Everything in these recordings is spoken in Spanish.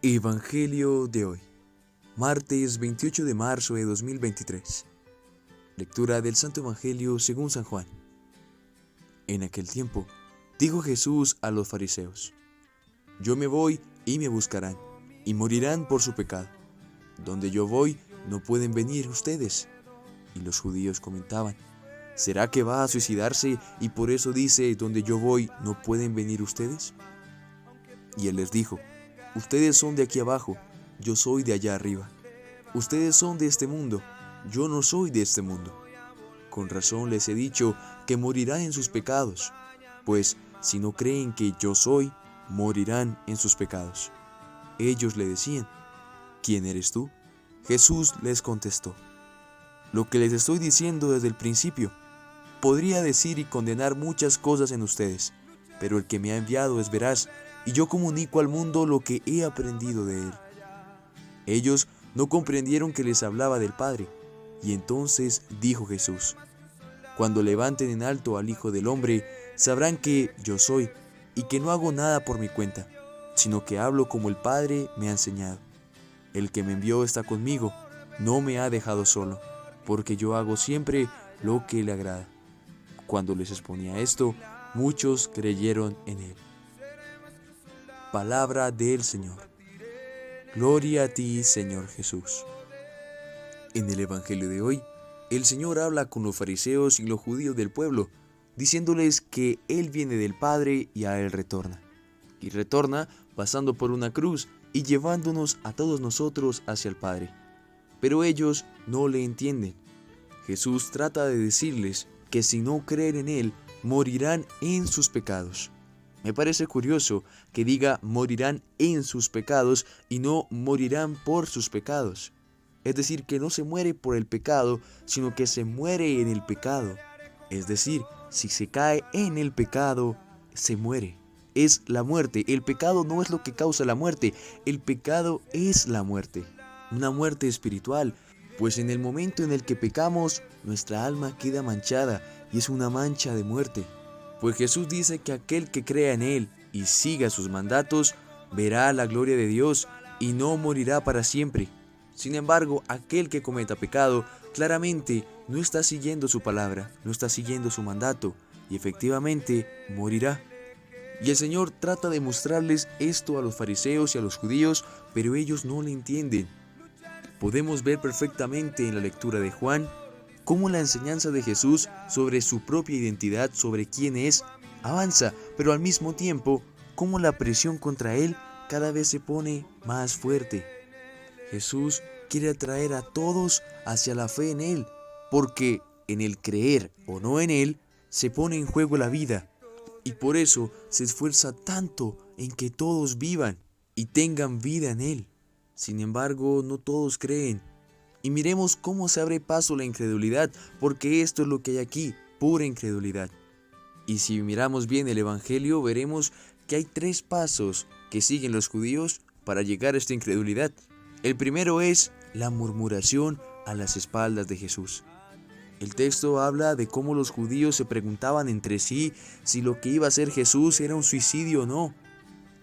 Evangelio de hoy, martes 28 de marzo de 2023. Lectura del Santo Evangelio según San Juan. En aquel tiempo, dijo Jesús a los fariseos: Yo me voy y me buscarán, y morirán por su pecado. Donde yo voy, no pueden venir ustedes. Y los judíos comentaban: ¿Será que va a suicidarse y por eso dice, donde yo voy, no pueden venir ustedes? Y él les dijo: Ustedes son de aquí abajo, yo soy de allá arriba. Ustedes son de este mundo, yo no soy de este mundo. Con razón les he dicho que morirán en sus pecados, pues si no creen que yo soy, morirán en sus pecados. Ellos le decían: ¿Quién eres tú? Jesús les contestó: Lo que les estoy diciendo desde el principio. Podría decir y condenar muchas cosas en ustedes, pero el que me ha enviado es veraz, y yo comunico al mundo lo que he aprendido de él. Ellos no comprendieron que les hablaba del Padre, y entonces dijo Jesús: Cuando levanten en alto al Hijo del Hombre, sabrán que yo soy, y que no hago nada por mi cuenta, sino que hablo como el Padre me ha enseñado. El que me envió está conmigo, no me ha dejado solo, porque yo hago siempre lo que le agrada. Cuando les exponía esto, muchos creyeron en él. Palabra del Señor. Gloria a ti, Señor Jesús. En el Evangelio de hoy, el Señor habla con los fariseos y los judíos del pueblo, diciéndoles que Él viene del Padre y a Él retorna. Y retorna pasando por una cruz y llevándonos a todos nosotros hacia el Padre. Pero ellos no le entienden. Jesús trata de decirles que si no creen en Él, morirán en sus pecados. Me parece curioso que diga morirán en sus pecados y no morirán por sus pecados. Es decir, que no se muere por el pecado, sino que se muere en el pecado. Es decir, si se cae en el pecado, se muere. Es la muerte. El pecado no es lo que causa la muerte. El pecado es la muerte. Una muerte espiritual, pues en el momento en el que pecamos, nuestra alma queda manchada y es una mancha de muerte. Pues Jesús dice que aquel que crea en Él y siga sus mandatos, verá la gloria de Dios y no morirá para siempre. Sin embargo, aquel que cometa pecado, claramente no está siguiendo su palabra, no está siguiendo su mandato, y efectivamente morirá. Y el Señor trata de mostrarles esto a los fariseos y a los judíos, pero ellos no le entienden. Podemos ver perfectamente en la lectura de Juan cómo la enseñanza de Jesús sobre su propia identidad, sobre quién es, avanza, pero al mismo tiempo, cómo la presión contra él cada vez se pone más fuerte. Jesús quiere atraer a todos hacia la fe en Él, porque en el creer o no en Él se pone en juego la vida, y por eso se esfuerza tanto en que todos vivan y tengan vida en Él. Sin embargo, no todos creen. Y miremos cómo se abre paso la incredulidad, porque esto es lo que hay aquí, pura incredulidad. Y si miramos bien el Evangelio, veremos que hay 3 pasos que siguen los judíos para llegar a esta incredulidad. El primero es la murmuración a las espaldas de Jesús. El texto habla de cómo los judíos se preguntaban entre sí si lo que iba a hacer Jesús era un suicidio o no.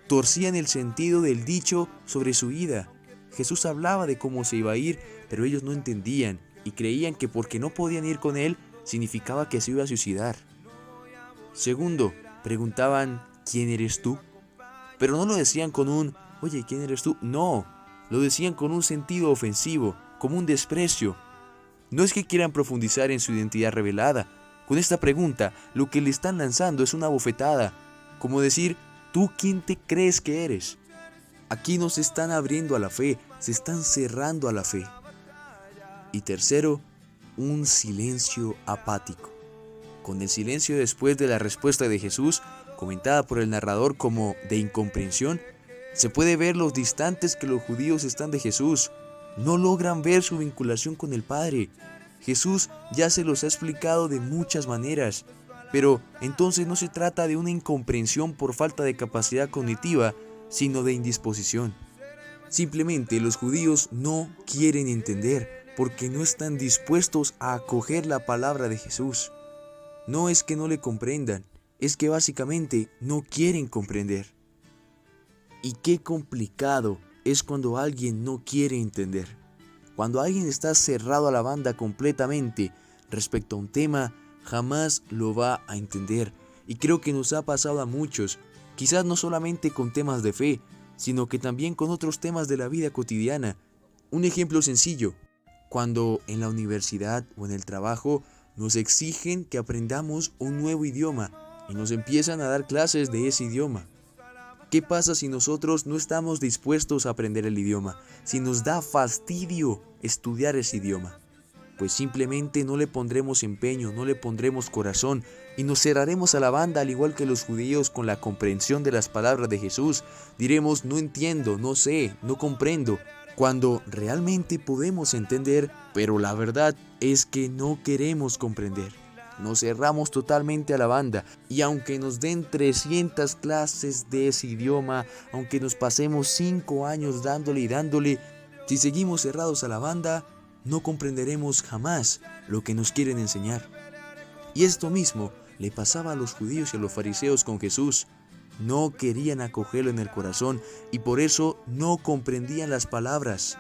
Torcían el sentido del dicho sobre su ida. Jesús hablaba de cómo se iba a ir, pero ellos no entendían y creían que porque no podían ir con él, significaba que se iba a suicidar. Segundo, preguntaban: ¿quién eres tú? Pero no lo decían con un «Oye, ¿quién eres tú?». No, lo decían con un sentido ofensivo, como un desprecio. No es que quieran profundizar en su identidad revelada. Con esta pregunta, lo que le están lanzando es una bofetada, como decir: ¿tú quién te crees que eres? Aquí no se están abriendo a la fe, se están cerrando a la fe. Y tercero, un silencio apático. Con el silencio después de la respuesta de Jesús, comentada por el narrador como de incomprensión, se puede ver los distantes que los judíos están de Jesús. No logran ver su vinculación con el Padre. Jesús ya se los ha explicado de muchas maneras, pero entonces no se trata de una incomprensión por falta de capacidad cognitiva, sino de indisposición. Simplemente los judíos no quieren entender porque no están dispuestos a acoger la palabra de Jesús. No es que no le comprendan, es que básicamente no quieren comprender. Y qué complicado es cuando alguien no quiere entender. Cuando alguien está cerrado a la banda completamente respecto a un tema, jamás lo va a entender. Y creo que nos ha pasado a muchos, quizás no solamente con temas de fe, sino que también con otros temas de la vida cotidiana. Un ejemplo sencillo: cuando en la universidad o en el trabajo nos exigen que aprendamos un nuevo idioma y nos empiezan a dar clases de ese idioma. ¿Qué pasa si nosotros no estamos dispuestos a aprender el idioma? Si nos da fastidio estudiar ese idioma. Pues simplemente no le pondremos empeño, no le pondremos corazón y nos cerraremos a la banda, al igual que los judíos, con la comprensión de las palabras de Jesús. Diremos: no entiendo, no sé, no comprendo, cuando realmente podemos entender, pero la verdad es que no queremos comprender. Nos cerramos totalmente a la banda, y aunque nos den 300 clases de ese idioma, aunque nos pasemos 5 años dándole y dándole, si seguimos cerrados a la banda, no comprenderemos jamás lo que nos quieren enseñar. Y esto mismo le pasaba a los judíos y a los fariseos con Jesús. No querían acogerlo en el corazón y por eso no comprendían las palabras.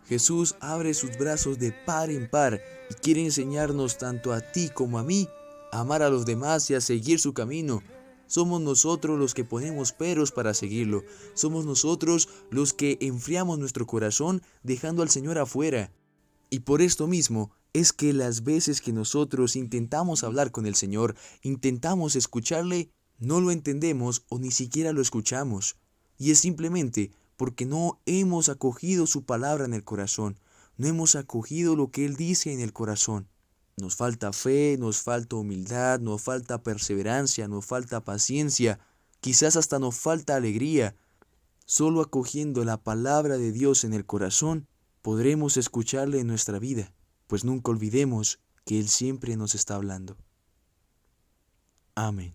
Jesús abre sus brazos de par en par y quiere enseñarnos tanto a ti como a mí a amar a los demás y a seguir su camino. Somos nosotros los que ponemos peros para seguirlo. Somos nosotros los que enfriamos nuestro corazón dejando al Señor afuera. Y por esto mismo es que las veces que nosotros intentamos hablar con el Señor, intentamos escucharle, no lo entendemos o ni siquiera lo escuchamos. Y es simplemente porque no hemos acogido su palabra en el corazón, no hemos acogido lo que Él dice en el corazón. Nos falta fe, nos falta humildad, nos falta perseverancia, nos falta paciencia, quizás hasta nos falta alegría. Solo acogiendo la palabra de Dios en el corazón podremos escucharle en nuestra vida, pues nunca olvidemos que Él siempre nos está hablando. Amén.